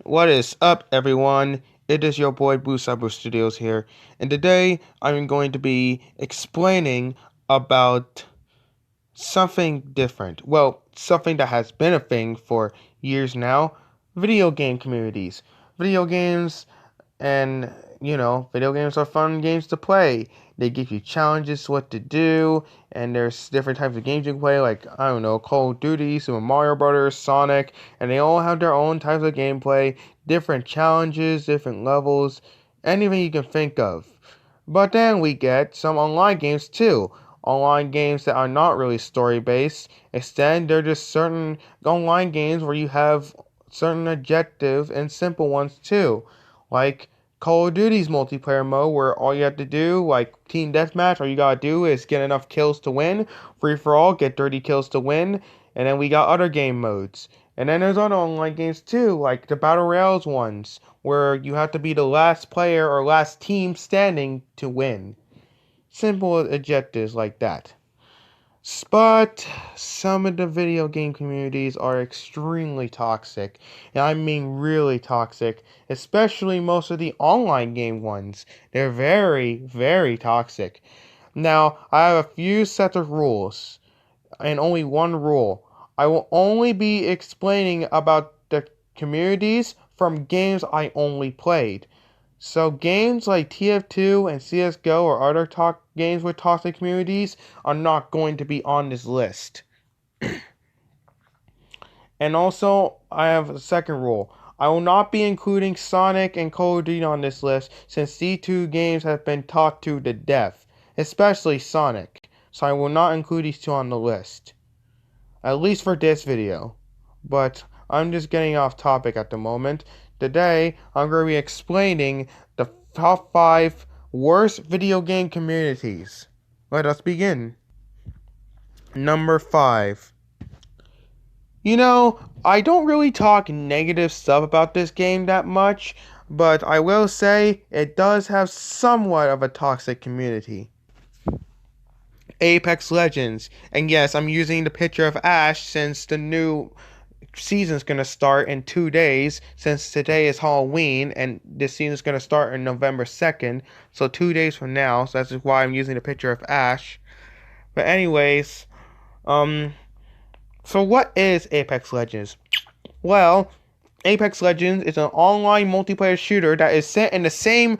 What is up, everyone? It is your boy Boo Cyber Studios here, and today I'm going to be explaining about something different. Well, something that has been a thing for years now: video game communities. Video games and, video games are fun games to play. They give you challenges what to do, and there's different types of games you can play, like, I don't know, Call of Duty, Super Mario Brothers, Sonic, and they all have their own types of gameplay, different challenges, different levels, anything you can think of. But then we get some online games too. Online games that are not really story based. Instead, they're just certain online games where you have certain objectives and simple ones too. Like Call of Duty's multiplayer mode, where all you have to do, like Team Deathmatch, all you gotta do is get enough kills to win. Free for all, get 30 kills to win. And then we got other game modes. And then there's other online games too, like the Battle Royales ones, where you have to be the last player or last team standing to win. Simple objectives like that. But some of the video game communities are extremely toxic, and I mean really toxic, especially most of the online game ones. They're very, very toxic. Now, I have a few sets of rules, and only one rule. I will only be explaining about the communities from games I only played. So games like TF2 and CSGO or other games with toxic communities are not going to be on this list. And also, I have a second rule. I will not be including Sonic and Call of Duty on this list since these two games have been talked to death, especially Sonic. So I will not include these two on the list, at least for this video. But I'm just getting off topic at the moment. Today, I'm going to be explaining the top 5 worst video game communities. Let us begin. Number 5. I don't really talk negative stuff about this game that much, but I will say it does have somewhat of a toxic community. Apex Legends. And yes, I'm using the picture of Ash since the new season's gonna start in 2 days, since today is Halloween and this season's gonna start on November 2nd, so 2 days from now, so that's why I'm using the picture of Ash. But anyways, so what is Apex Legends? Well, Apex Legends is an online multiplayer shooter that is set in the same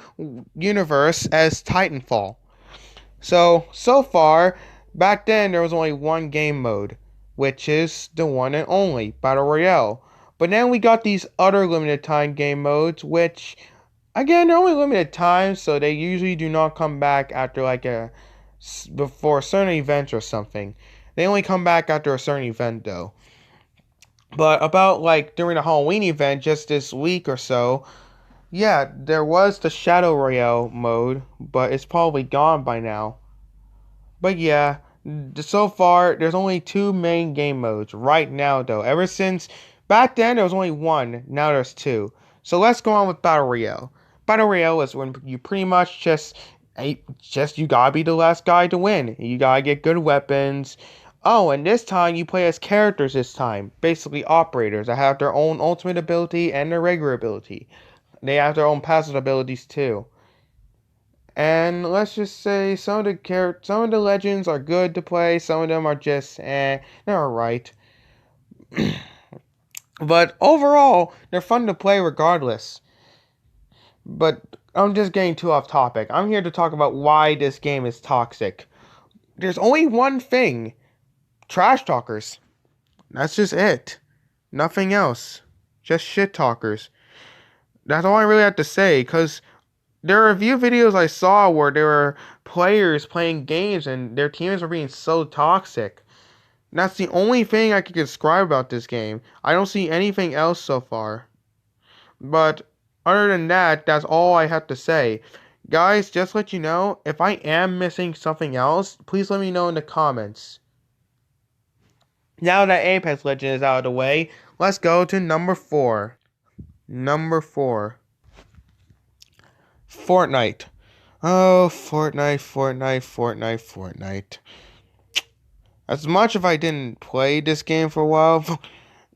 universe as Titanfall. So far, back then there was only one game mode, which is the one and only Battle Royale. But then we got these other limited time game modes, which, again, they're only limited time, so they usually do not come back after before certain events or something. They only come back after a certain event though. But about during the Halloween event just this week or so, yeah, there was the Shadow Royale mode, but it's probably gone by now. But yeah, so far there's only two main game modes right now though. Ever since back then there was only one, now there's two. So let's go on with Battle Royale. Battle Royale is when you pretty much just you gotta be the last guy to win. You gotta get good weapons. Oh, and this time you play as characters this time. Basically operators that have their own ultimate ability and their regular ability. They have their own passive abilities too. And let's just say some of the legends are good to play, some of them are just they're alright. But overall, they're fun to play regardless. But I'm just getting too off topic. I'm here to talk about why this game is toxic. There's only one thing. Trash talkers. That's just it. Nothing else. Just shit talkers. That's all I really have to say, because there are a few videos I saw where there were players playing games and their teams were being so toxic. And that's the only thing I can describe about this game. I don't see anything else so far. But other than that, that's all I have to say. Guys, just let you know, if I am missing something else, please let me know in the comments. Now that Apex Legends is out of the way, let's go to number 4. Number 4. Fortnite. Oh, Fortnite. As much as I didn't play this game for a while,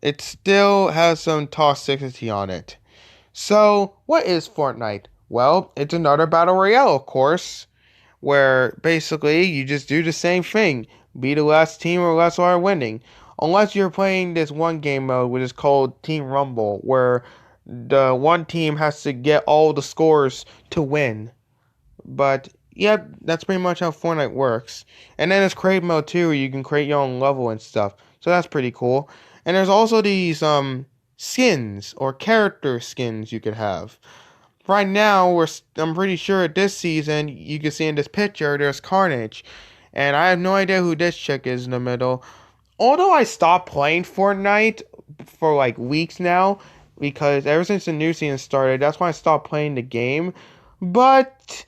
it still has some toxicity on it. So, what is Fortnite? Well, it's another battle royale, of course, where basically you just do the same thing. Be the last team or last are winning. Unless you're playing this one game mode which is called Team Rumble, where the one team has to get all the scores to win. But yep, that's pretty much how Fortnite works. And then there's create mode too, where you can create your own level and stuff. So that's pretty cool. And there's also these skins or character skins you could have. Right now, I'm pretty sure this season you can see in this picture there's Carnage, and I have no idea who this chick is in the middle. Although I stopped playing Fortnite for like weeks now, because ever since the new season started, that's why I stopped playing the game. But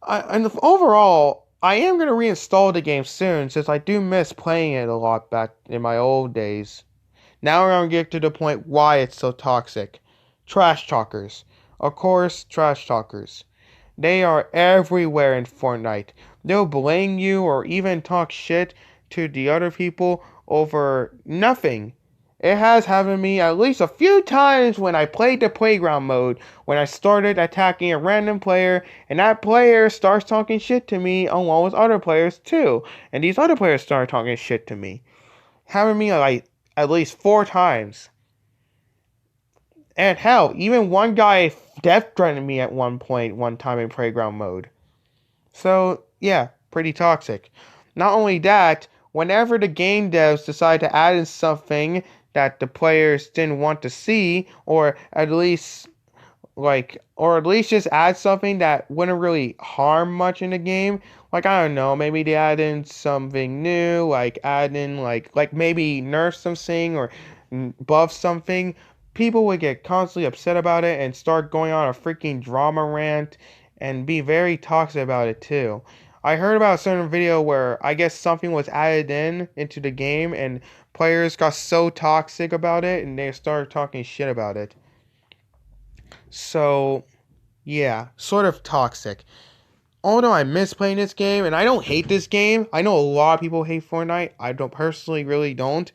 and overall, I am gonna reinstall the game soon since I do miss playing it a lot back in my old days. Now we're gonna get to the point why it's so toxic. Trash talkers. Of course, trash talkers. They are everywhere in Fortnite. They'll blame you or even talk shit to the other people over nothing. It has happened to me at least a few times when I played the playground mode, when I started attacking a random player, and that player starts talking shit to me along with other players too. And these other players start talking shit to me. Happened to me like at least 4 times. And hell, even one guy death threatened me at one time in playground mode. So, yeah, pretty toxic. Not only that, whenever the game devs decide to add in something that the players didn't want to see, or at least just add something that wouldn't really harm much in the game. Like, I don't know, maybe they add in something new, like add in like maybe nerf something or buff something. People would get constantly upset about it and start going on a freaking drama rant and be very toxic about it too. I heard about a certain video where I guess something was added into the game and players got so toxic about it and they started talking shit about it. So, yeah, sort of toxic. Although I miss playing this game, and I don't hate this game. I know a lot of people hate Fortnite. I don't personally really don't.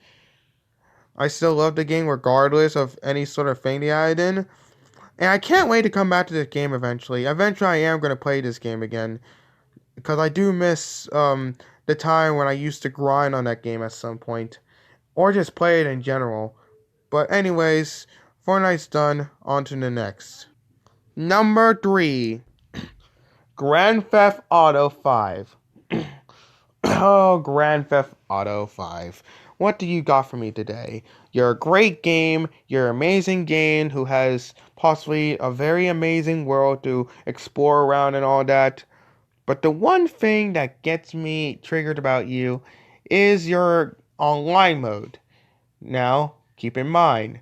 I still love the game regardless of any sort of thing they added in. And I can't wait to come back to this game eventually. Eventually I am gonna play this game again. Because I do miss the time when I used to grind on that game at some point. Or just play it in general. But anyways, Fortnite's done. On to the next. Number 3. Grand Theft Auto 5. Oh, Grand Theft Auto 5. What do you got for me today? You're a great game. You're an amazing game who has possibly a very amazing world to explore around and all that. But the one thing that gets me triggered about you is your online mode. Now, keep in mind,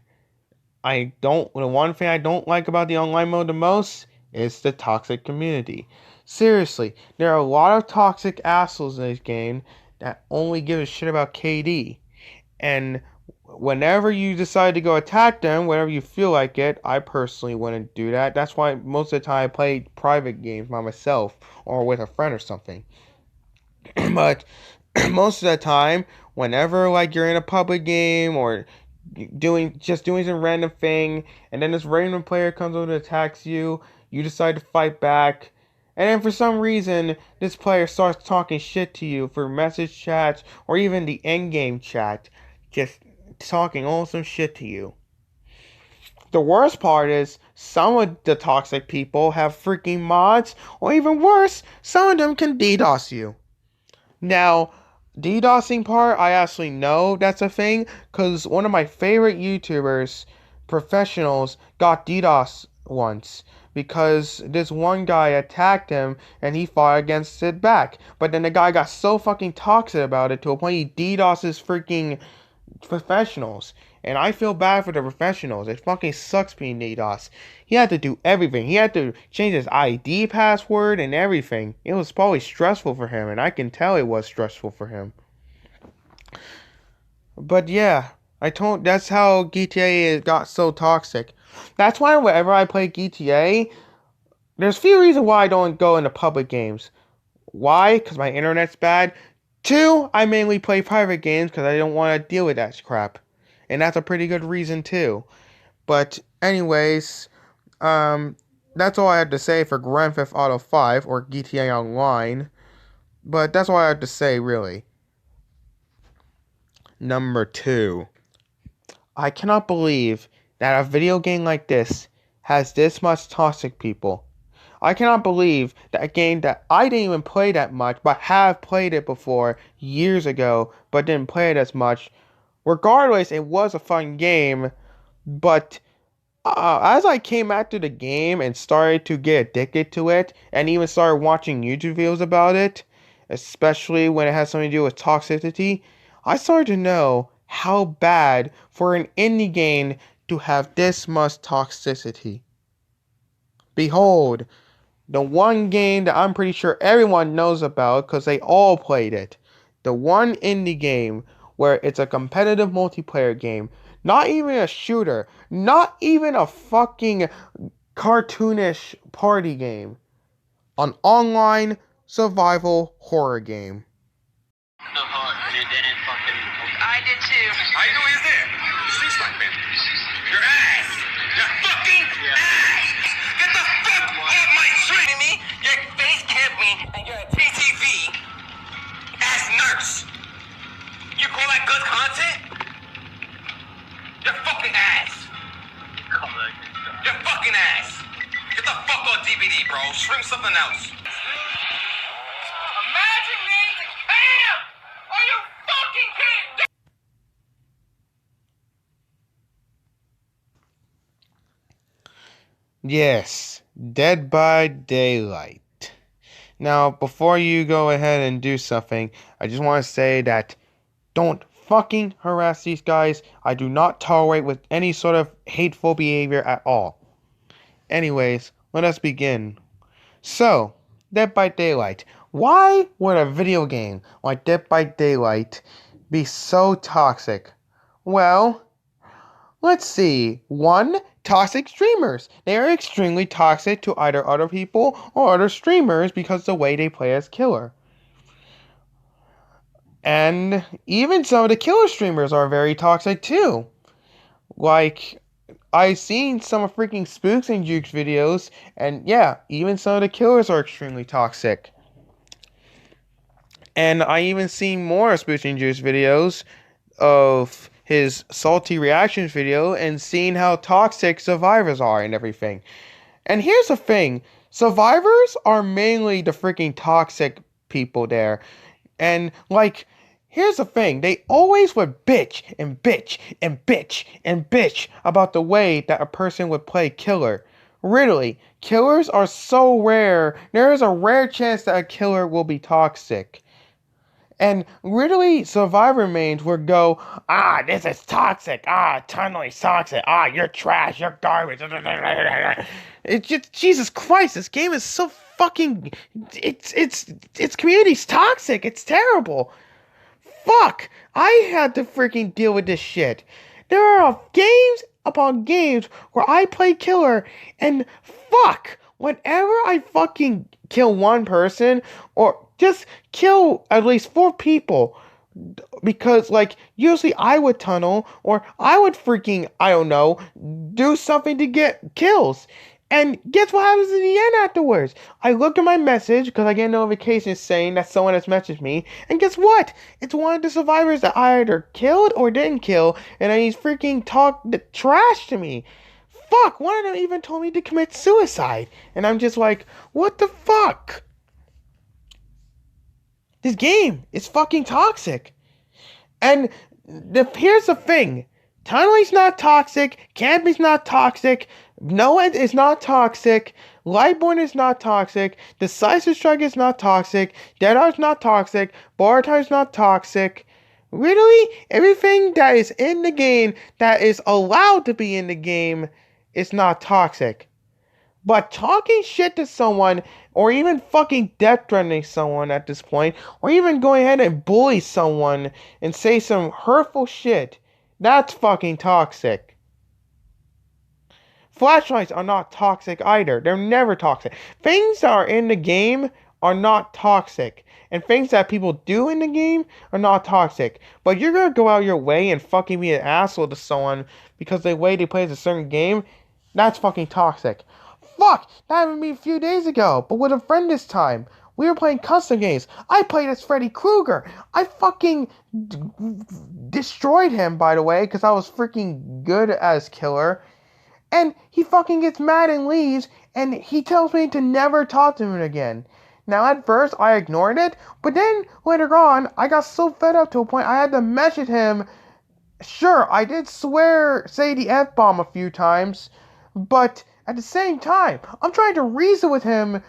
the one thing I don't like about the online mode the most is the toxic community. Seriously, there are a lot of toxic assholes in this game that only give a shit about KD. And whenever you decide to go attack them, whenever you feel like it, I personally wouldn't do that. That's why most of the time I play private games by myself or with a friend or something. But most of the time, whenever like you're in a public game or doing some random thing, and then this random player comes over and attacks you, you decide to fight back, and then for some reason this player starts talking shit to you for message chats or even the end game chat, just talking all some shit to you. The worst part is some of the toxic people have freaking mods, or even worse, some of them can DDoS you. Now, DDoSing part, I actually know that's a thing, because one of my favorite YouTubers, professionals, got DDoS once, because this one guy attacked him, and he fought against it back. But then the guy got so fucking toxic about it, to a point he DDoSes freaking professionals. And I feel bad for the professionals. It fucking sucks being DDoS. He had to do everything. He had to change his ID password and everything. It was probably stressful for him, and I can tell it was stressful for him. But yeah, that's how GTA got so toxic. That's why whenever I play GTA, there's a few reasons why I don't go into public games. Why? Because my internet's bad. 2, I mainly play private games because I don't want to deal with that crap. And that's a pretty good reason too. But anyways, Um, that's all I had to say for Grand Theft Auto 5 or GTA Online. But that's all I had to say, really. Number 2. I cannot believe that a video game like this has this much toxic people. I cannot believe that a game that I didn't even play that much, but have played it before years ago, but didn't play it as much. Regardless, it was a fun game, but as I came after the game and started to get addicted to it, and even started watching YouTube videos about it, especially when it has something to do with toxicity, I started to know how bad for an indie game to have this much toxicity. Behold, the one game that I'm pretty sure everyone knows about because they all played it. The one indie game where it's a competitive multiplayer game. Not even a shooter. Not even a fucking cartoonish party game. An online survival horror game. And it didn't fucking. I did too. I know he's there. Street Sniper. Your ass. Your fucking ass. Get the fuck off my street. Me, your face camped me, and you're a TTV ass nurse. You call that good content? Your fucking ass. Your fucking ass. Get the fuck on DVD, bro. Stream something else. Imagine being the cam. Are you fucking kidding? Yes, Dead by Daylight. Now, before you go ahead and do something, I just want to say that don't fucking harass these guys. I do not tolerate with any sort of hateful behavior at all. Anyways, let us begin. So, Dead by Daylight. Why would a video game like Dead by Daylight be so toxic? Well, let's see. 1. Toxic streamers. They are extremely toxic to either other people or other streamers because of the way they play as killer. And even some of the killer streamers are very toxic too. Like, I've seen some of freaking Spooks and Jukes videos, and yeah, even some of the killers are extremely toxic. And I even seen more Spooks and Jukes videos of his salty reactions video and seeing how toxic survivors are and everything. And here's the thing, survivors are mainly the freaking toxic people there. And like, here's the thing, they always would bitch and bitch and bitch and bitch about the way that a person would play killer. Really, killers are so rare. There is a rare chance that a killer will be toxic. And really, survivor mains would go, this is toxic. Totally toxic. You're trash. You're garbage. It's just, Jesus Christ, this game is so fucking, its community's toxic. It's terrible. Fuck, I had to freaking deal with this shit. There are games upon games where I play killer, and fuck, whenever I fucking kill one person, or just kill at least 4 people, because, like, usually I would tunnel, or I would freaking, I don't know, do something to get kills. And guess what happens in the end afterwards? I look at my message, because I get a notification saying that someone has messaged me, and guess what? It's one of the survivors that I either killed or didn't kill, and he's freaking talked trash to me. Fuck, one of them even told me to commit suicide. And I'm just like, what the fuck? This game is fucking toxic. And here's the thing. Tunneling's not toxic. Camping's not toxic. Noah is not toxic. Lightborn is not toxic. Decisive Strike is not toxic. Dead Art's not toxic. Bartime's not toxic. Literally, everything that is in the game that is allowed to be in the game is not toxic. But talking shit to someone, or even fucking death threatening someone at this point, or even going ahead and bully someone and say some hurtful shit, that's fucking toxic. Flashlights are not toxic either. They're never toxic. Things that are in the game are not toxic. And things that people do in the game are not toxic. But you're gonna go out your way and fucking be an asshole to someone because the way they play a certain game, That's fucking toxic. Fuck! That happened to me a few days ago, but with a friend this time. We were playing custom games. I played as Freddy Krueger. I fucking destroyed him, by the way, because I was freaking good as killer. And he fucking gets mad and leaves, and he tells me to never talk to him again. Now, at first, I ignored it, but then later on, I got so fed up to a point I had to message him. Sure, I did say the F-bomb a few times, but at the same time, I'm trying to reason with him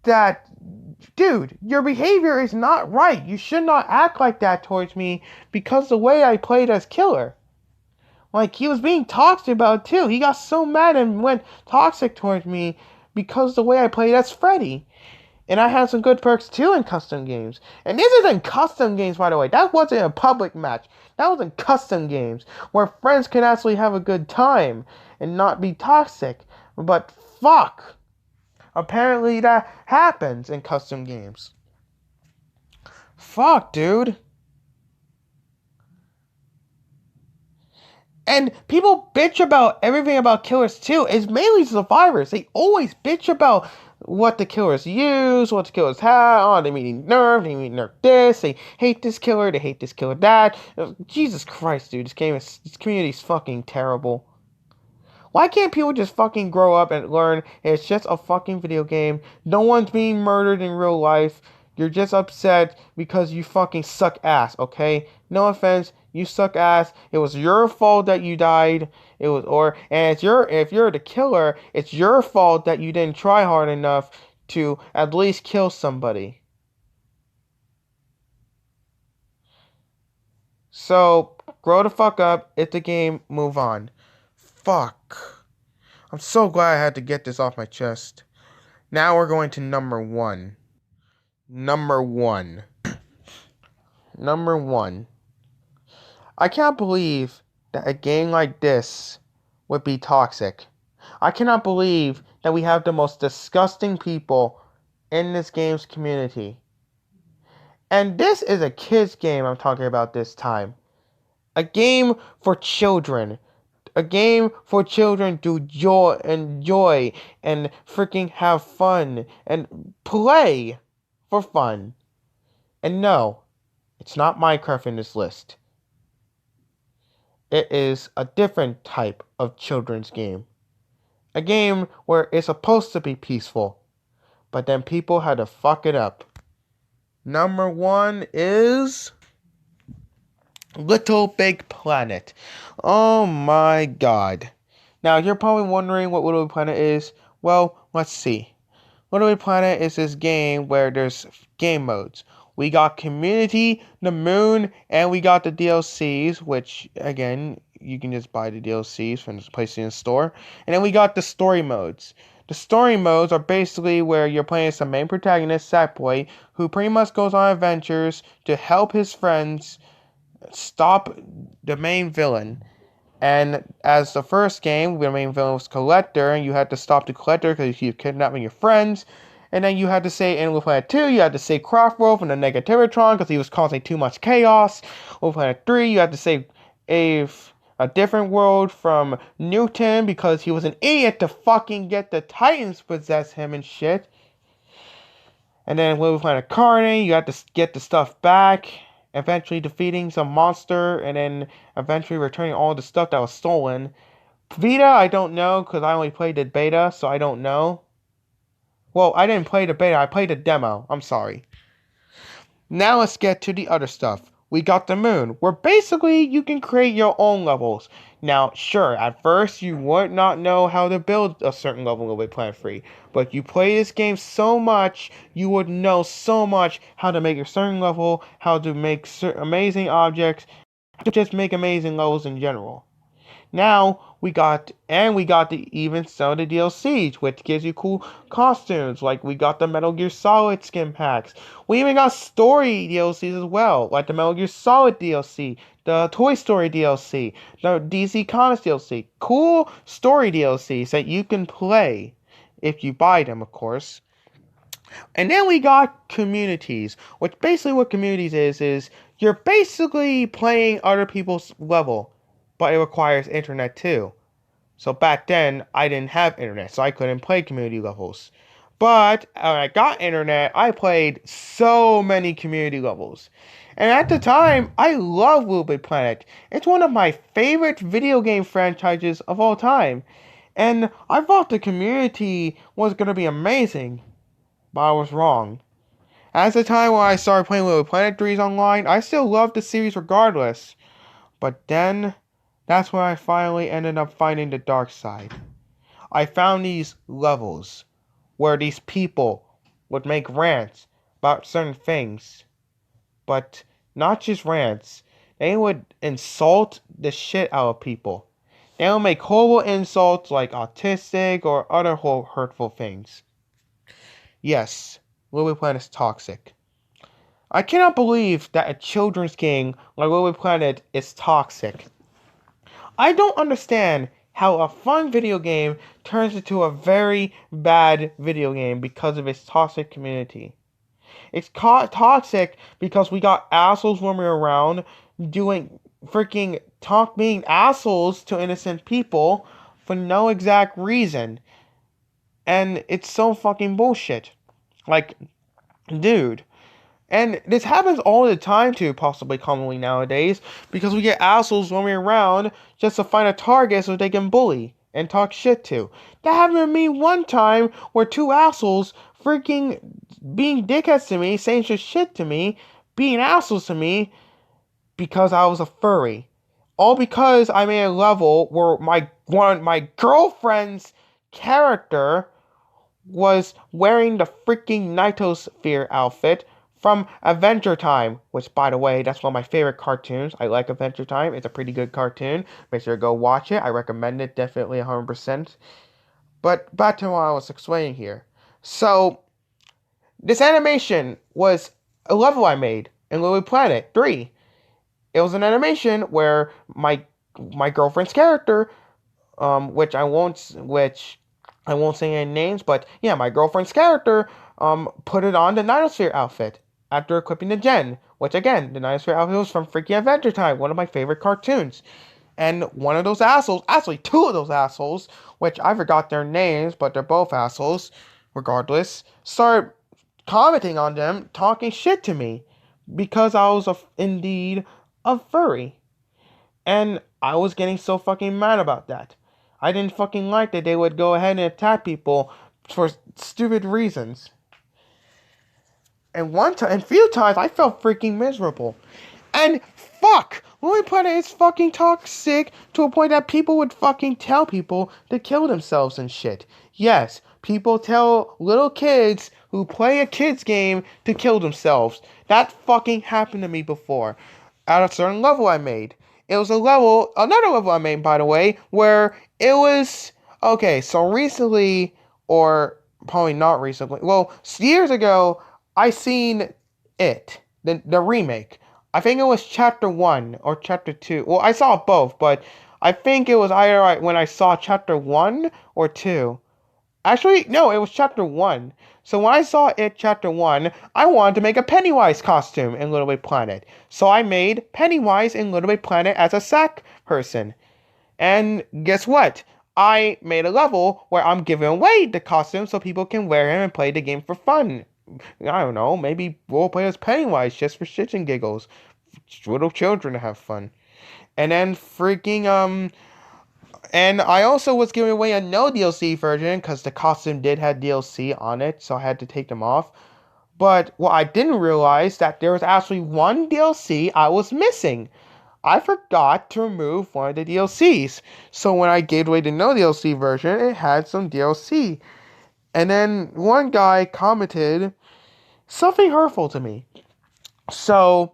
that, dude, your behavior is not right. You should not act like that towards me because the way I played as killer. Like, he was being toxic about it too. He got so mad and went toxic towards me because the way I played as Freddy. And I had some good perks too in custom games. And this isn't custom games, by the way. That wasn't a public match. That was in custom games where friends can actually have a good time and not be toxic. But fuck. Apparently that happens in custom games. Fuck, dude. And people bitch about everything about killers too. It's mainly survivors. They always bitch about what the killers use, what the killers have. Oh, they need nerf this. They hate this killer, they hate this killer that. Jesus Christ, dude, this community's fucking terrible. Why can't people just fucking grow up and learn it's just a fucking video game? No one's being murdered in real life. You're just upset because you fucking suck ass, okay? No offense, you suck ass. It was your fault that you died. And if you're the killer, it's your fault that you didn't try hard enough to at least kill somebody. So, grow the fuck up. It's the game. Move on. Fuck. I'm so glad I had to get this off my chest. Now we're going to number one. Number one. I can't believe that a game like this would be toxic. I cannot believe that we have the most disgusting people in this game's community. And this is a kids game I'm talking about this time. A game for children. A game for children to enjoy and freaking have fun and play for fun. And no, it's not Minecraft in this list. It is a different type of children's game. A game where it's supposed to be peaceful, but then people had to fuck it up. Number one is Little Big Planet. Oh my god. Now, you're probably wondering what Little Big Planet is. Well, let's see. Little Big Planet is this game where there's game modes. We got Community, the Moon, and we got the DLCs, which, again, you can just buy the DLCs from the PlayStation Store. And then we got the story modes. The story modes are basically where you're playing as the main protagonist, Sackboy, who pretty much goes on adventures to help his friends stop the main villain. And as the first game, the main villain was Collector, and you had to stop the Collector because he was kidnapping your friends. And then you had to save in Little Planet 2, you had to save Craftwolf and the Negativitron because he was causing too much chaos. Little Planet 3, you had to save a different world from Newton because he was an idiot to fucking get the Titans possess him and shit. And then Little Planet Carney, you had to get the stuff back, eventually defeating some monster, and then eventually returning all the stuff that was stolen. Vita, I don't know, because I only played the beta, so I don't know. Well, I didn't play the beta, I played the demo. I'm sorry. Now let's get to the other stuff. We got the Moon, where basically you can create your own levels. Now, sure, at first you would not know how to build a certain level of Little Big Planet 3, but you play this game so much, you would know so much how to make a certain level, how to make amazing objects, how to just make amazing levels in general. Now, we got even some of the DLCs, which gives you cool costumes, like we got the Metal Gear Solid skin packs. We even got story DLCs as well, like the Metal Gear Solid DLC, the Toy Story DLC, the DC Comics DLC. Cool story DLCs that you can play, if you buy them, of course. And then we got communities, which basically what communities is you're basically playing other people's level, but it requires internet too. So back then, I didn't have internet, so I couldn't play community levels. But when I got internet, I played so many community levels. And at the time, I love Little Big Planet. It's one of my favorite video game franchises of all time. And I thought the community was going to be amazing, but I was wrong. At the time when I started playing Little Big Planet 3's online, I still loved the series regardless. But then, that's when I finally ended up finding the dark side. I found these levels where these people would make rants about certain things, but not just rants. They would insult the shit out of people. They would make horrible insults like autistic or other hurtful things. Yes, Little Big Planet is toxic. I cannot believe that a children's game like Little Big Planet is toxic. I don't understand how a fun video game turns into a very bad video game because of its toxic community. It's toxic because we got assholes roaming around doing freaking being assholes to innocent people for no exact reason. And it's so fucking bullshit. Like, dude. And this happens all the time too, possibly commonly nowadays, because we get assholes roaming around just to find a target so they can bully and talk shit to. That happened to me one time where two assholes freaking being dickheads to me, saying just shit to me, being assholes to me because I was a furry. All because I made a level where my girlfriend's character was wearing the freaking Nitosphere outfit from Adventure Time, which, by the way, that's one of my favorite cartoons. I like Adventure Time. It's a pretty good cartoon. Make sure to go watch it. I recommend it definitely 100%. But back to what I was explaining here. So, this animation was a level I made in Little Big Planet 3. It was an animation where my girlfriend's character, which I won't say any names, but yeah, my girlfriend's character put it on the Nitosphere outfit after equipping the gen, which again, the Nitosphere outfit was from freaking Adventure Time, one of my favorite cartoons. And one of those assholes, actually two of those assholes, which I forgot their names, but they're both assholes, regardless, started commenting on them, talking shit to me, because I was indeed a furry. And I was getting so fucking mad about that. I didn't fucking like that they would go ahead and attack people for stupid reasons. And a few times, I felt freaking miserable. And fuck! Lily Planet is fucking toxic to a point that people would fucking tell people to kill themselves and shit. Yes, people tell little kids who play a kids game to kill themselves. That fucking happened to me before. At a certain level I made. It was another level I made, by the way, where it was, okay, so recently, or probably not recently, well, years ago, I seen the remake. I think it was Chapter 1 or Chapter 2. Well, I saw both, but I think it was either when I saw Chapter 1 or 2. Actually, no, it was Chapter 1. So when I saw Chapter 1, I wanted to make a Pennywise costume in Little Big Planet. So I made Pennywise in Little Big Planet as a sack person. And guess what? I made a level where I'm giving away the costume so people can wear him and play the game for fun. I don't know, maybe we'll play as Pennywise just for shits and giggles. Little children to have fun. And then and I also was giving away a no DLC version because the costume did have DLC on it, so I had to take them off. But what I didn't realize that there was actually one DLC I was missing. I forgot to remove one of the DLCs. So when I gave away the no DLC version, it had some DLC. And then one guy commented something hurtful to me. So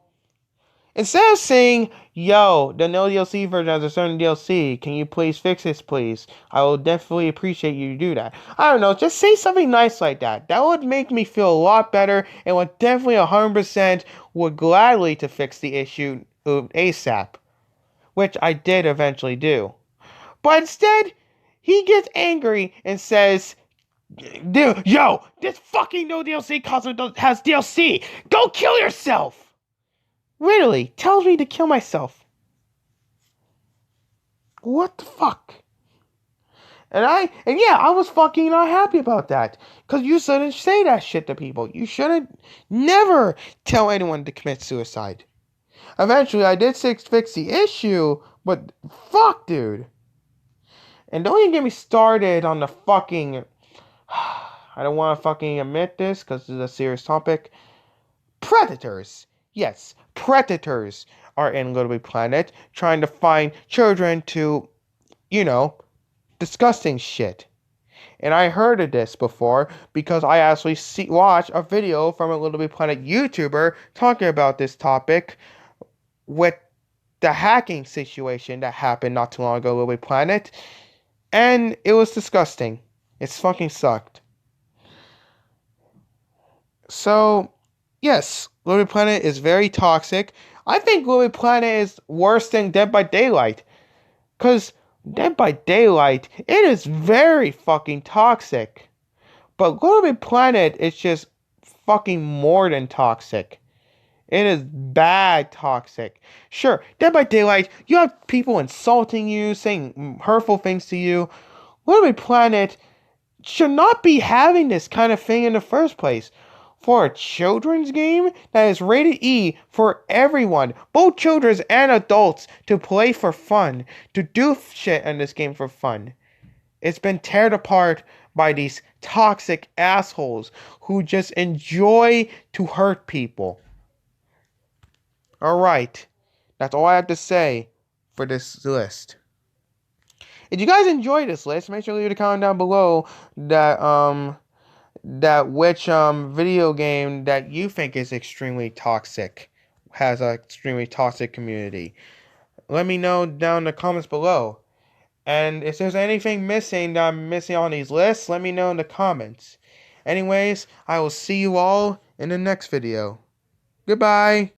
instead of saying, yo, the no DLC version has a certain DLC, can you please fix this, please? I will definitely appreciate you to do that. I don't know, just say something nice like that. That would make me feel a lot better and would definitely 100% would gladly to fix the issue ASAP. Which I did eventually do. But instead, he gets angry and says, dude, yo, this fucking no DLC costume has DLC. Go kill yourself. Literally, tells me to kill myself. What the fuck? And yeah, I was fucking not happy about that. Because you shouldn't say that shit to people. You shouldn't never tell anyone to commit suicide. Eventually, I did fix the issue, but fuck, dude. And don't even get me started on the fucking. I don't want to fucking admit this because this is a serious topic. Predators. Yes, predators are in Little Big Planet trying to find children to, you know, disgusting shit. And I heard of this before because I actually watched a video from a Little Big Planet YouTuber talking about this topic with the hacking situation that happened not too long ago, Little Big Planet. And it was disgusting. It's fucking sucked. So, yes, Little Big Planet is very toxic. I think Little Big Planet is worse than Dead by Daylight. Because Dead by Daylight, it is very fucking toxic. But Little Big Planet is just fucking more than toxic. It is bad toxic. Sure, Dead by Daylight, you have people insulting you, saying hurtful things to you. Little Big Planet should not be having this kind of thing in the first place. For a children's game that is rated E for everyone, both children and adults, to play for fun, to do shit in this game for fun. It's been teared apart by these toxic assholes who just enjoy to hurt people. Alright, that's all I have to say for this list. If you guys enjoy this list, make sure to leave a comment down below that which video game that you think is extremely toxic, has an extremely toxic community. Let me know down in the comments below. And if there's anything missing that I'm missing on these lists, let me know in the comments. Anyways, I will see you all in the next video. Goodbye.